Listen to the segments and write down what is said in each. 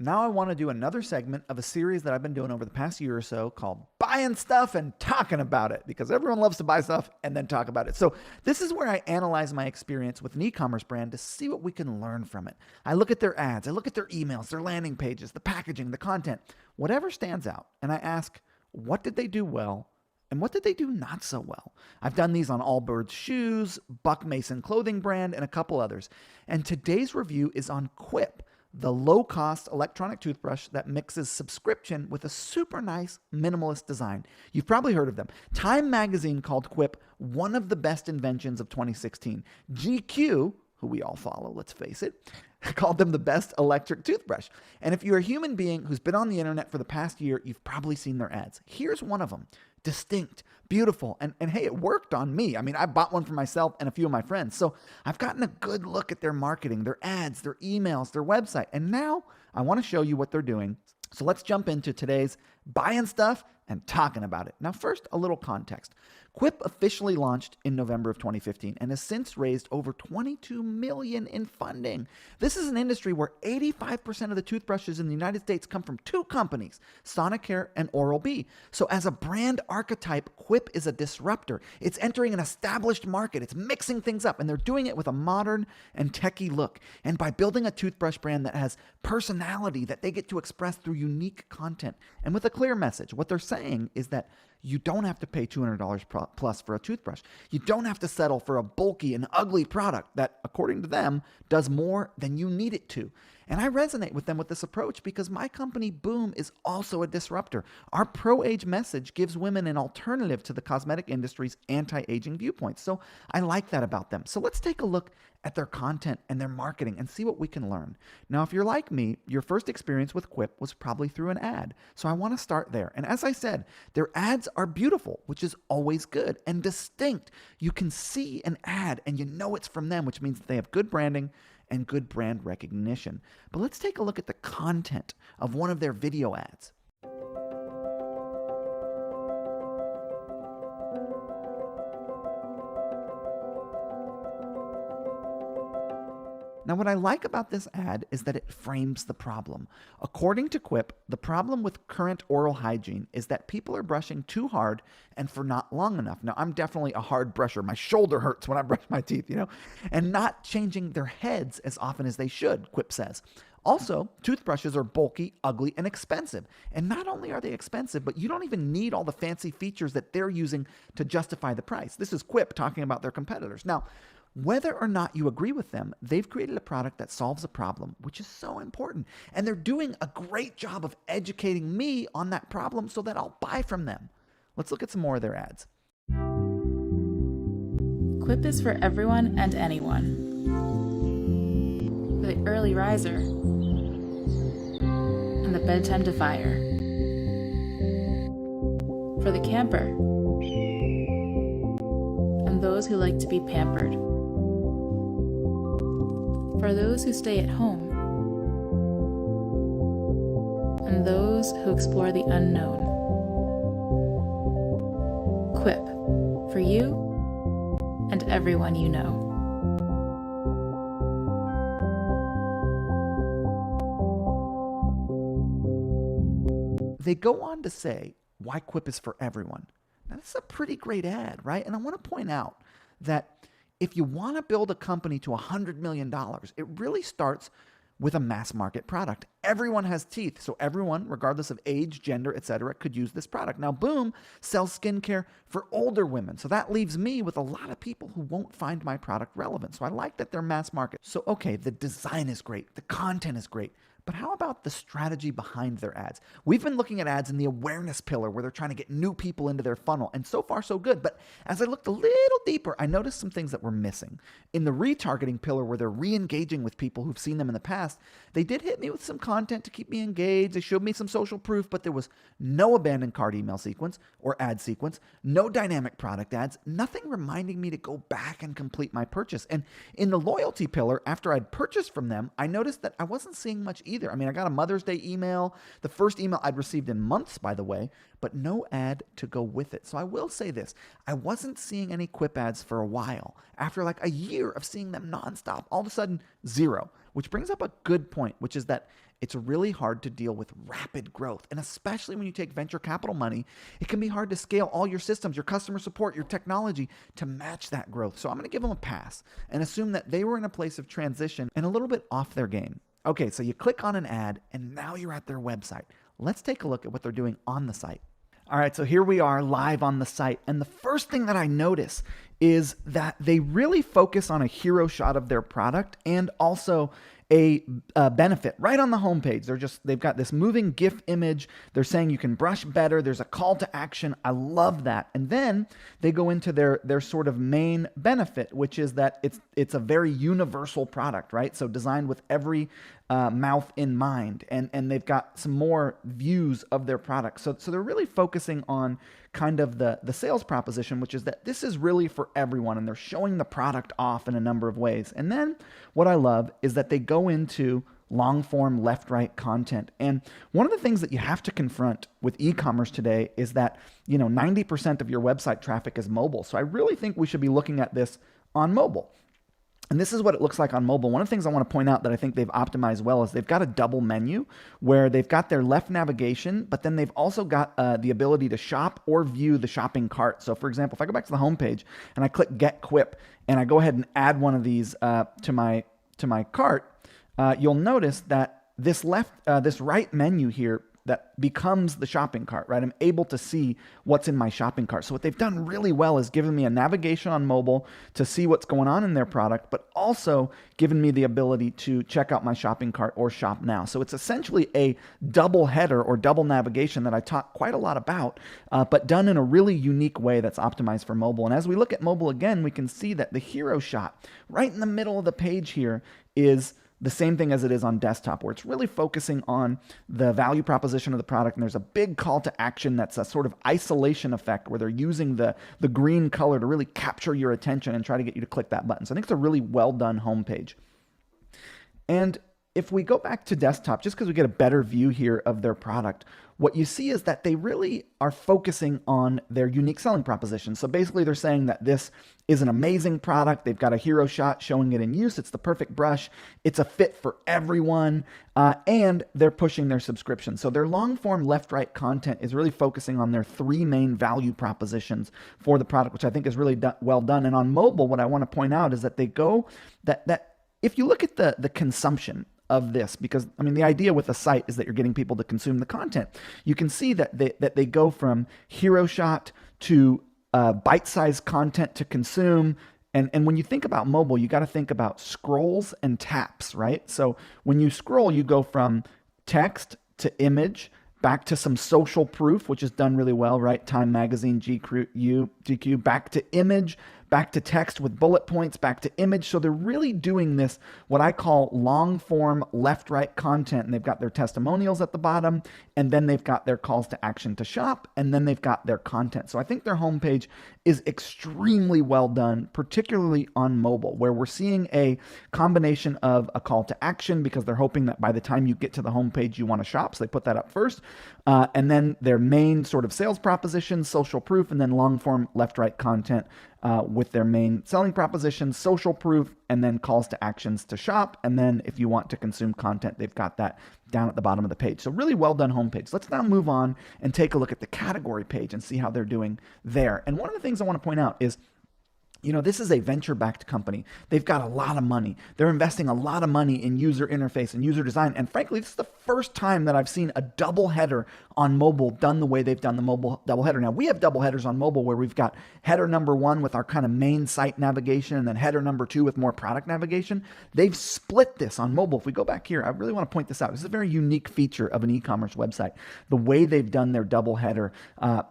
Now I want to do another segment of a series that I've been doing over the past year or so called Buying Stuff and Talking About It, because everyone loves to buy stuff and then talk about it. So this is where I analyze my experience with an e-commerce brand to see what we can learn from it. I look at their ads, I look at their emails, their landing pages, the packaging, the content, whatever stands out, and I ask, what did they do well? And what did they do not so well? I've done these on Allbirds Shoes, Buck Mason Clothing Brand, and a couple others. And today's review is on QUIP, the low-cost electronic toothbrush that mixes subscription with a super nice minimalist design. You've probably heard of them. Time magazine called QUIP one of the best inventions of 2016. GQ, who we all follow, let's face it, called them the best electric toothbrush. And if you're a human being who's been on the internet for the past year, you've probably seen their ads. Here's one of them. Distinct, beautiful, and hey, it worked on me. I mean, I bought one for myself and a few of my friends. So I've gotten a good look at their marketing, their ads, their emails, their website, and now I want to show you what they're doing. So let's jump into today's buying stuff and talking about it. Now, first, a little context. QUIP officially launched in November of 2015 and has since raised over $22 million in funding. This is an industry where 85% of the toothbrushes in the United States come from two companies, Sonicare and Oral-B. So as a brand archetype, QUIP is a disruptor. It's entering an established market. It's mixing things up, and they're doing it with a modern and techie look. And by building a toothbrush brand that has personality that they get to express through unique content and with a clear message. What they're saying is that you don't have to pay $200 plus for a toothbrush. You don't have to settle for a bulky and ugly product that, according to them, does more than you need it to. And I resonate with them with this approach because my company, Boom, is also a disruptor. Our pro-age message gives women an alternative to the cosmetic industry's anti-aging viewpoints. So I like that about them. So let's take a look at their content and their marketing and see what we can learn. Now, if you're like me, your first experience with QUIP was probably through an ad. So I want to start there. And as I said, their ads are beautiful, which is always good, and distinct. You can see an ad and you know it's from them, which means that they have good branding and good brand recognition. But let's take a look at the content of one of their video ads. Now, what I like about this ad is that it frames the problem. According to QUIP, the problem with current oral hygiene is that people are brushing too hard and for not long enough. Now, I'm definitely a hard brusher. My shoulder hurts when I brush my teeth, and not changing their heads as often as they should, QUIP says. Also, toothbrushes are bulky, ugly, and expensive. And not only are they expensive, but you don't even need all the fancy features that they're using to justify the price. This is QUIP talking about their competitors. Now, whether or not you agree with them, they've created a product that solves a problem, which is so important. And they're doing a great job of educating me on that problem so that I'll buy from them. Let's look at some more of their ads. QUIP is for everyone and anyone. For the early riser and the bedtime defier. For the camper and those who like to be pampered. For those who stay at home, and those who explore the unknown. QUIP, for you and everyone you know. They go on to say why QUIP is for everyone. Now, this is a pretty great ad, right? And I want to point out that if you want to build a company to $100 million, it really starts with a mass market product. Everyone has teeth, so everyone, regardless of age, gender, etc., could use this product. Now, Boom sells skincare for older women, so that leaves me with a lot of people who won't find my product relevant. So I like that they're mass market. So okay, the design is great, the content is great, but how about the strategy behind their ads? We've been looking at ads in the awareness pillar where they're trying to get new people into their funnel, and so far so good. But as I looked a little deeper, I noticed some things that were missing. In the retargeting pillar where they're re-engaging with people who've seen them in the past, they did hit me with some content to keep me engaged. They showed me some social proof, but there was no abandoned cart email sequence or ad sequence, no dynamic product ads, nothing reminding me to go back and complete my purchase. And in the loyalty pillar, after I'd purchased from them, I noticed that I wasn't seeing much either. I mean, I got a Mother's Day email, the first email I'd received in months, by the way, but no ad to go with it. So I will say this, I wasn't seeing any QUIP ads for a while. After like a year of seeing them nonstop, all of a sudden, zero. Which brings up a good point, which is that it's really hard to deal with rapid growth. And especially when you take venture capital money, it can be hard to scale all your systems, your customer support, your technology to match that growth. So I'm going to give them a pass and assume that they were in a place of transition and a little bit off their game. Okay, so you click on an ad and now you're at their website. Let's take a look at what they're doing on the site. All right, so here we are live on the site. And the first thing that I notice is that they really focus on a hero shot of their product and also a benefit right on the homepage. They've got this moving GIF image. They're saying you can brush better. There's a call to action. I love that. And then they go into their sort of main benefit, which is that it's a very universal product, right? So designed with every mouth in mind, and they've got some more views of their product. So they're really focusing on kind of the sales proposition, which is that this is really for everyone, and they're showing the product off in a number of ways. And then what I love is that they go into long form left-right content. And one of the things that you have to confront with e-commerce today is that 90% of your website traffic is mobile. So I really think we should be looking at this on mobile. And this is what it looks like on mobile. One of the things I want to point out that I think they've optimized well is they've got a double menu where they've got their left navigation, but then they've also got the ability to shop or view the shopping cart. So for example, if I go back to the homepage and I click Get QUIP and I go ahead and add one of these to my cart, you'll notice that this right menu here that becomes the shopping cart, right? I'm able to see what's in my shopping cart. So what they've done really well is given me a navigation on mobile to see what's going on in their product, but also given me the ability to check out my shopping cart or shop now. So it's essentially a double header or double navigation that I talk quite a lot about, but done in a really unique way that's optimized for mobile. And as we look at mobile again, we can see that the hero shot right in the middle of the page here is the same thing as it is on desktop, where it's really focusing on the value proposition of the product. And there's a big call to action that's a sort of isolation effect where they're using the green color to really capture your attention and try to get you to click that button. So I think it's a really well done homepage. And if we go back to desktop, just because we get a better view here of their product, what you see is that they really are focusing on their unique selling proposition. So basically they're saying that this is an amazing product. They've got a hero shot showing it in use. It's the perfect brush. It's a fit for everyone. And they're pushing their subscription. So their long form left-right content is really focusing on their three main value propositions for the product, which I think is really well done. And on mobile, what I want to point out is that they go that if you look at the consumption of this, because I mean the idea with a site is that you're getting people to consume the content. You can see that they go from hero shot to bite-sized content to consume. And when you think about mobile, you got to think about scrolls and taps, right? So when you scroll, you go from text to image, back to some social proof, which is done really well, right? Time Magazine, GQ, back to image, back to text with bullet points, back to image. So they're really doing this, what I call long form left-right content. And they've got their testimonials at the bottom, and then they've got their calls to action to shop, and then they've got their content. So I think their homepage is extremely well done, particularly on mobile, where we're seeing a combination of a call to action because they're hoping that by the time you get to the homepage, you want to shop. So they put that up first. And then their main sort of sales proposition, social proof, and then long form left-right content with their main selling proposition, social proof, and then calls to actions to shop. And then if you want to consume content, they've got that down at the bottom of the page. So really well done homepage. Let's now move on and take a look at the category page and see how they're doing there. And one of the things I want to point out is, this is a venture-backed company. They've got a lot of money. They're investing a lot of money in user interface and user design. And frankly, this is the first time that I've seen a double header on mobile done the way they've done the mobile double header. Now, we have double headers on mobile where we've got header number 1 with our kind of main site navigation and then header number 2 with more product navigation. They've split this on mobile. If we go back here, I really want to point this out. This is a very unique feature of an e-commerce website. The way they've done their double header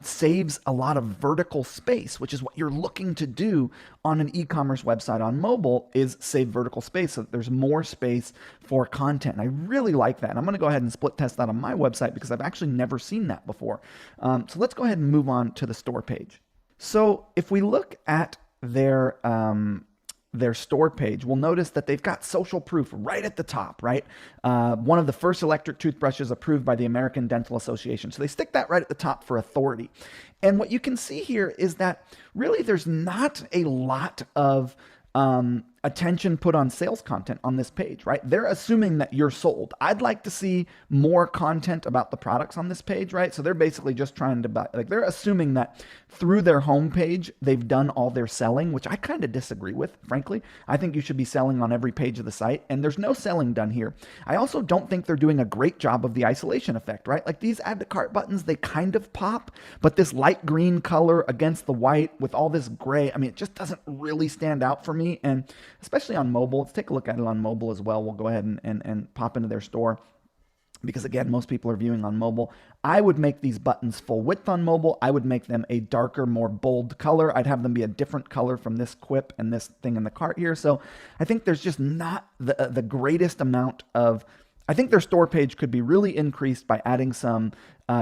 saves a lot of vertical space, which is what you're looking to do on an e-commerce website on mobile, is save vertical space so that there's more space for content. And I really like that. And I'm going to go ahead and split test that on my website because I've actually never seen that before. So let's go ahead and move on to the store page. So if we look at their store page, we'll notice that they've got social proof right at the top, right? One of the first electric toothbrushes approved by the American Dental Association. So they stick that right at the top for authority. And what you can see here is that really there's not a lot of attention put on sales content on this page, right? They're assuming that you're sold. I'd like to see more content about the products on this page, right? So they're basically just trying to buy, like they're assuming that through their homepage, they've done all their selling, which I kind of disagree with, frankly. I think you should be selling on every page of the site, and there's no selling done here. I also don't think they're doing a great job of the isolation effect, right? Like these add to cart buttons, they kind of pop, but this light green color against the white with all this gray, I mean, it just doesn't really stand out for me. And especially on mobile, let's take a look at it on mobile as well. We'll go ahead and pop into their store, because again, most people are viewing on mobile. I would make these buttons full width on mobile. I would make them a darker, more bold color. I'd have them be a different color from this quip and this thing in the cart here. So I think there's just not the greatest amount of, I think their store page could be really increased by adding some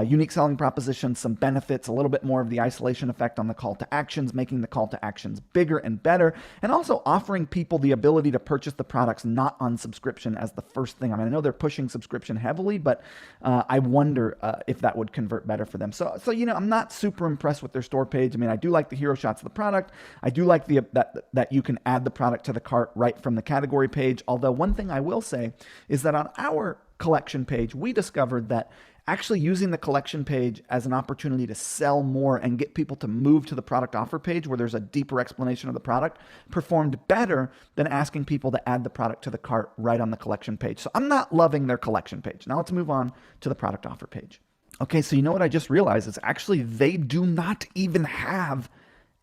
unique selling propositions, some benefits, a little bit more of the isolation effect on the call to actions, making the call to actions bigger and better, and also offering people the ability to purchase the products not on subscription as the first thing. I mean, I know they're pushing subscription heavily, but I wonder if that would convert better for them. So you know, I'm not super impressed with their store page. I mean, I do like the hero shots of the product. I do like that you can add the product to the cart right from the category page. Although one thing I will say is that on our collection page, we discovered that actually using the collection page as an opportunity to sell more and get people to move to the product offer page where there's a deeper explanation of the product performed better than asking people to add the product to the cart right on the collection page. So I'm not loving their collection page. Now let's move on to the product offer page. Okay, so you know what I just realized is actually they do not even have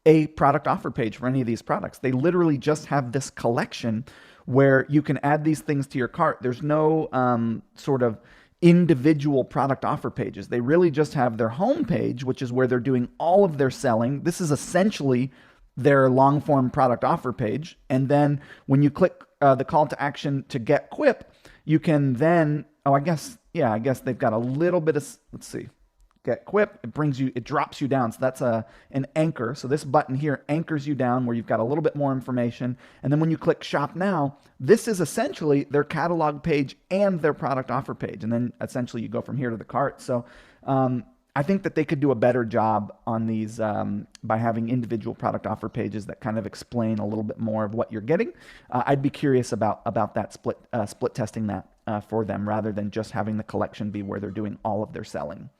a product offer page for any of these products. They literally just have this collection where you can add these things to your cart. There's no sort of individual product offer pages. They really just have their home page, which is where they're doing all of their selling. This is essentially their long form product offer page. And then when you click the call to action to get QUIP, you can then, I guess they've got a little bit of, let's see, get QUIP, it drops you down. So that's an anchor. So this button here anchors you down where you've got a little bit more information. And then when you click shop now, this is essentially their catalog page and their product offer page. And then essentially you go from here to the cart. So I think that they could do a better job on these by having individual product offer pages that kind of explain a little bit more of what you're getting. I'd be curious about that split testing that for them rather than just having the collection be where they're doing all of their selling.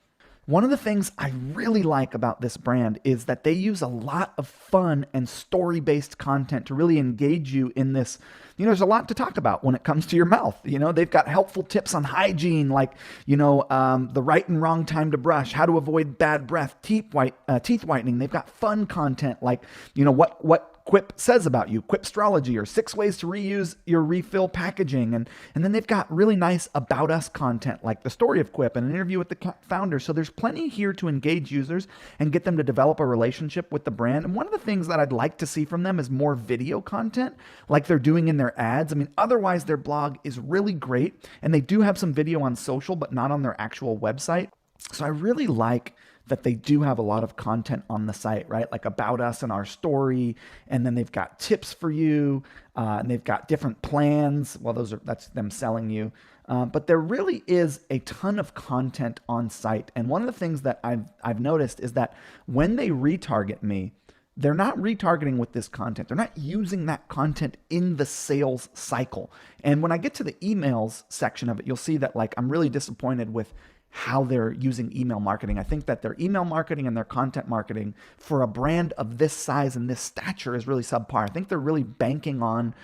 One of the things I really like about this brand is that they use a lot of fun and story-based content to really engage you in this. You know, there's a lot to talk about when it comes to your mouth. You know, they've got helpful tips on hygiene, like, you know, the right and wrong time to brush, how to avoid bad breath, teeth whitening. They've got fun content like, you know, what QUIP says about you, QUIPstrology, or 6 ways to reuse your refill packaging. And then they've got really nice about us content like the story of QUIP and an interview with the founder. So there's plenty here to engage users and get them to develop a relationship with the brand. And one of the things that I'd like to see from them is more video content like they're doing in their ads. I mean, otherwise their blog is really great. And they do have some video on social, but not on their actual website. So I really like that they do have a lot of content on the site, right? Like about us and our story. And then they've got tips for you. And they've got different plans. Well, that's them selling you. But there really is a ton of content on site. And one of the things that I've noticed is that when they retarget me, they're not retargeting with this content. They're not using that content in the sales cycle. And when I get to the emails section of it, you'll see that like I'm really disappointed with how they're using email marketing. I think that their email marketing and their content marketing for a brand of this size and this stature is really subpar. I think they're really banking on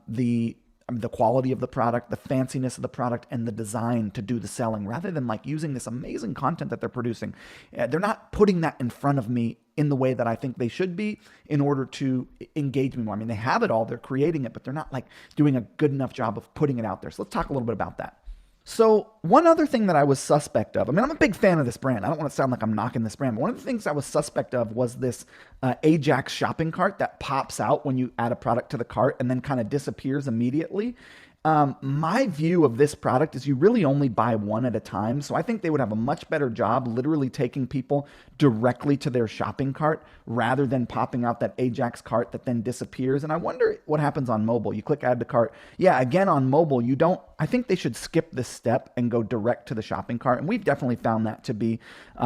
the quality of the product, the fanciness of the product, and the design to do the selling rather than like using this amazing content that they're producing. They're not putting that in front of me in the way that I think they should be in order to engage me more. I mean, they have it all, they're creating it, but they're not like doing a good enough job of putting it out there. So let's talk a little bit about that. So one other thing that I was suspect of, I mean, I'm a big fan of this brand. I don't want to sound like I'm knocking this brand, but one of the things I was suspect of was this Ajax shopping cart that pops out when you add a product to the cart and then kind of disappears immediately. My view of this product is you really only buy one at a time. So I think they would have a much better job literally taking people directly to their shopping cart rather than popping out that Ajax cart that then disappears. And I wonder what happens on mobile. You click add to cart. Yeah, again, on mobile, I think they should skip this step and go direct to the shopping cart. And we've definitely found that to be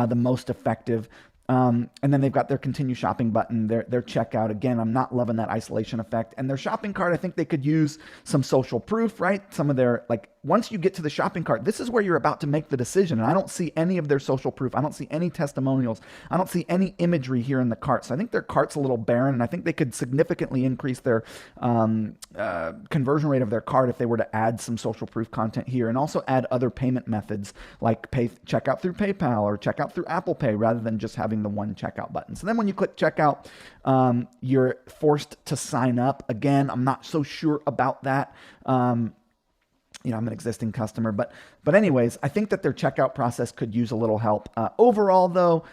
the most effective And then they've got their continue shopping button, their checkout. Again, I'm not loving that isolation effect. And their shopping cart, I think they could use some social proof, right? Some of their, like, once you get to the shopping cart, this is where you're about to make the decision. And I don't see any of their social proof. I don't see any testimonials. I don't see any imagery here in the cart. So I think their cart's a little barren, and I think they could significantly increase their conversion rate of their cart if they were to add some social proof content here, and also add other payment methods like checkout through PayPal or checkout through Apple Pay rather than just having the one checkout button. So then when you click checkout, you're forced to sign up. Again, I'm not so sure about that. I'm an existing customer, but anyways, I think that their checkout process could use a little help. Overall, though,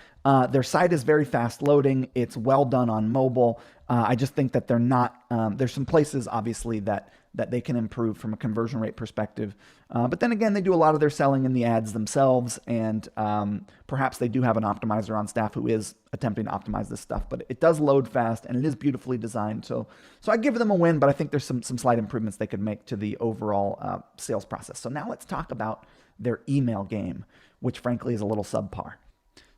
their site is very fast loading. It's well done on mobile. I just think that they're not. There's some places, obviously, that they can improve from a conversion rate perspective. But then again, they do a lot of their selling in the ads themselves, and perhaps they do have an optimizer on staff who is attempting to optimize this stuff. But it does load fast, and it is beautifully designed. So I give them a win, but I think there's some slight improvements they could make to the overall sales process. So now let's talk about their email game, which frankly is a little subpar.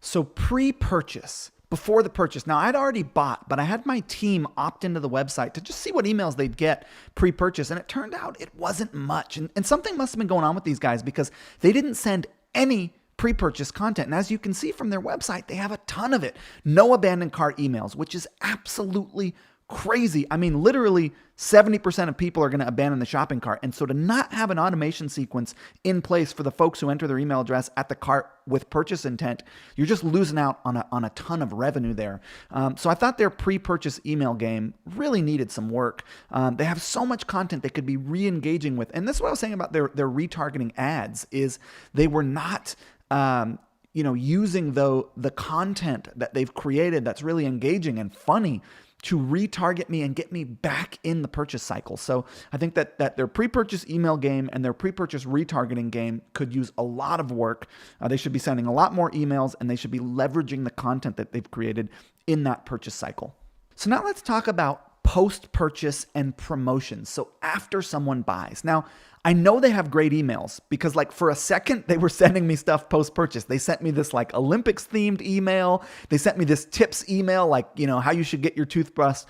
So pre-purchase. Before the purchase. Now, I'd already bought, but I had my team opt into the website to just see what emails they'd get pre-purchase. And it turned out it wasn't much. And something must have been going on with these guys because they didn't send any pre-purchase content. And as you can see from their website, they have a ton of it. No abandoned cart emails, which is absolutely crazy. I mean, literally 70% of people are going to abandon the shopping cart. And so to not have an automation sequence in place for the folks who enter their email address at the cart with purchase intent, you're just losing out on a ton of revenue there. So I thought their pre-purchase email game really needed some work. They have so much content they could be re-engaging with. And this is what I was saying about their retargeting ads is they were not using the content that they've created that's really engaging and funny to retarget me and get me back in the purchase cycle. So I think that their pre-purchase email game and their pre-purchase retargeting game could use a lot of work. They should be sending a lot more emails, and they should be leveraging the content that they've created in that purchase cycle. So now let's talk about post-purchase and promotions. So after someone buys. Now, I know they have great emails because like for a second, they were sending me stuff post-purchase. They sent me this like Olympics themed email. They sent me this tips email, like, how you should get your toothbrush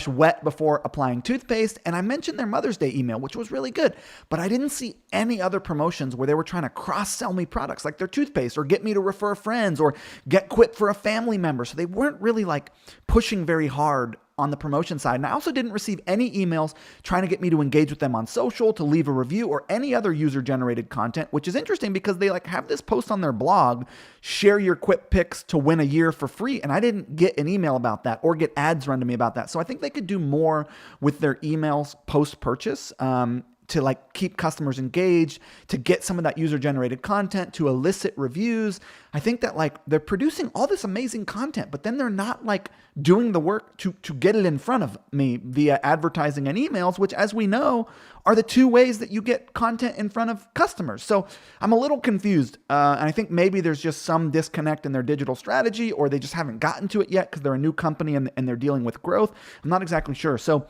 wet before applying toothpaste. And I mentioned their Mother's Day email, which was really good, but I didn't see any other promotions where they were trying to cross-sell me products like their toothpaste or get me to refer friends or get QUIP for a family member. So they weren't really like pushing very hard on the promotion side. And I also didn't receive any emails trying to get me to engage with them on social, to leave a review, or any other user-generated content, which is interesting because they like have this post on their blog, share your QUIP picks to win a year for free. And I didn't get an email about that or get ads run to me about that. So I think they could do more with their emails post-purchase, to like keep customers engaged, to get some of that user-generated content, to elicit reviews. I think that like they're producing all this amazing content, but then they're not like doing the work to get it in front of me via advertising and emails, which, as we know, are the two ways that you get content in front of customers. So I'm a little confused. And I think maybe there's just some disconnect in their digital strategy, or they just haven't gotten to it yet because they're a new company and they're dealing with growth. I'm not exactly sure. So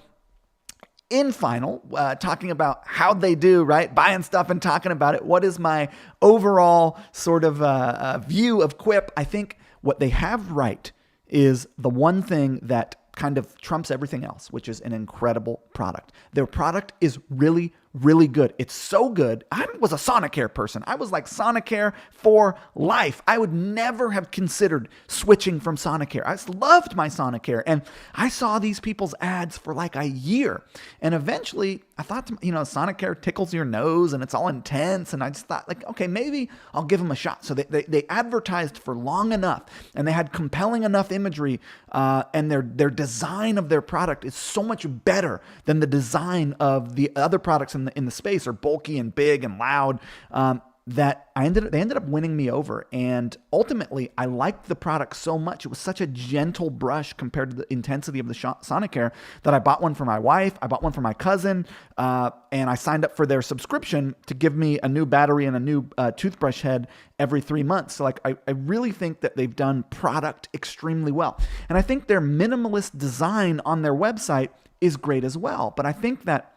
in final, talking about how they do, right? Buying stuff and talking about it. What is my overall sort of view of QUIP? I think what they have right is the one thing that kind of trumps everything else, which is an incredible product. Their product is really, really good. It's so good. I was a Sonicare person. I was like Sonicare for life. I would never have considered switching from Sonicare. I just loved my Sonicare. And I saw these people's ads for like a year. And eventually I thought, Sonicare tickles your nose and it's all intense. And I just thought like, okay, maybe I'll give them a shot. So they advertised for long enough and they had compelling enough imagery, and their design of their product is so much better than the design of the other products in the space, are bulky and big and loud, that they ended up winning me over. And ultimately, I liked the product so much. It was such a gentle brush compared to the intensity of the Sonicare that I bought one for my wife. I bought one for my cousin, and I signed up for their subscription to give me a new battery and a new toothbrush head every 3 months. So I really think that they've done product extremely well. And I think their minimalist design on their website is great as well. But I think that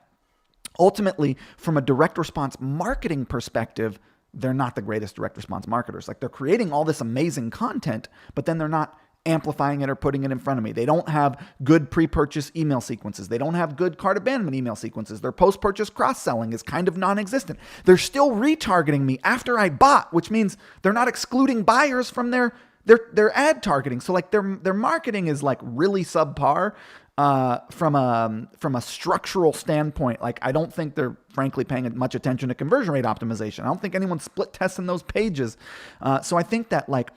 ultimately, from a direct response marketing perspective, they're not the greatest direct response marketers. Like they're creating all this amazing content, but then they're not amplifying it or putting it in front of me. They don't have good pre-purchase email sequences. They don't have good cart abandonment email sequences. Their post-purchase cross-selling is kind of non-existent. They're still retargeting me after I bought, which means they're not excluding buyers from their ad targeting. So like their marketing is like really subpar from a structural standpoint. Like I don't think they're frankly paying much attention to conversion rate optimization. I don't think anyone's split testing those pages. So I think that like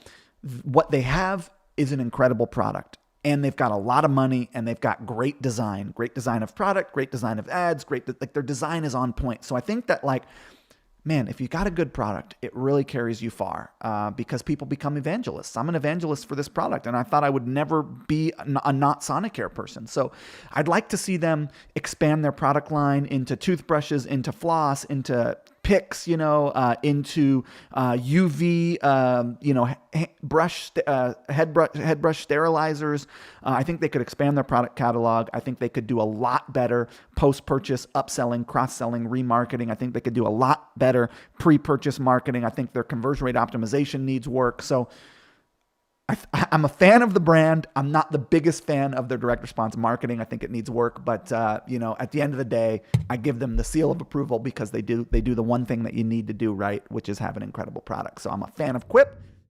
what they have is an incredible product, and they've got a lot of money, and they've got great design of product, great design of ads, like their design is on point. So I think that like, man, if you got a good product, it really carries you far because people become evangelists. I'm an evangelist for this product, and I thought I would never be a not Sonicare person. So I'd like to see them expand their product line into toothbrushes, into floss, into picks, into UV, head brush sterilizers. I think they could expand their product catalog. I think they could do a lot better post-purchase upselling, cross-selling, remarketing. I think they could do a lot better pre-purchase marketing. I think their conversion rate optimization needs work. So I'm a fan of the brand. I'm not the biggest fan of their direct response marketing. I think it needs work, but at the end of the day, I give them the seal of approval because they do the one thing that you need to do right, which is have an incredible product. So I'm a fan of QUIP.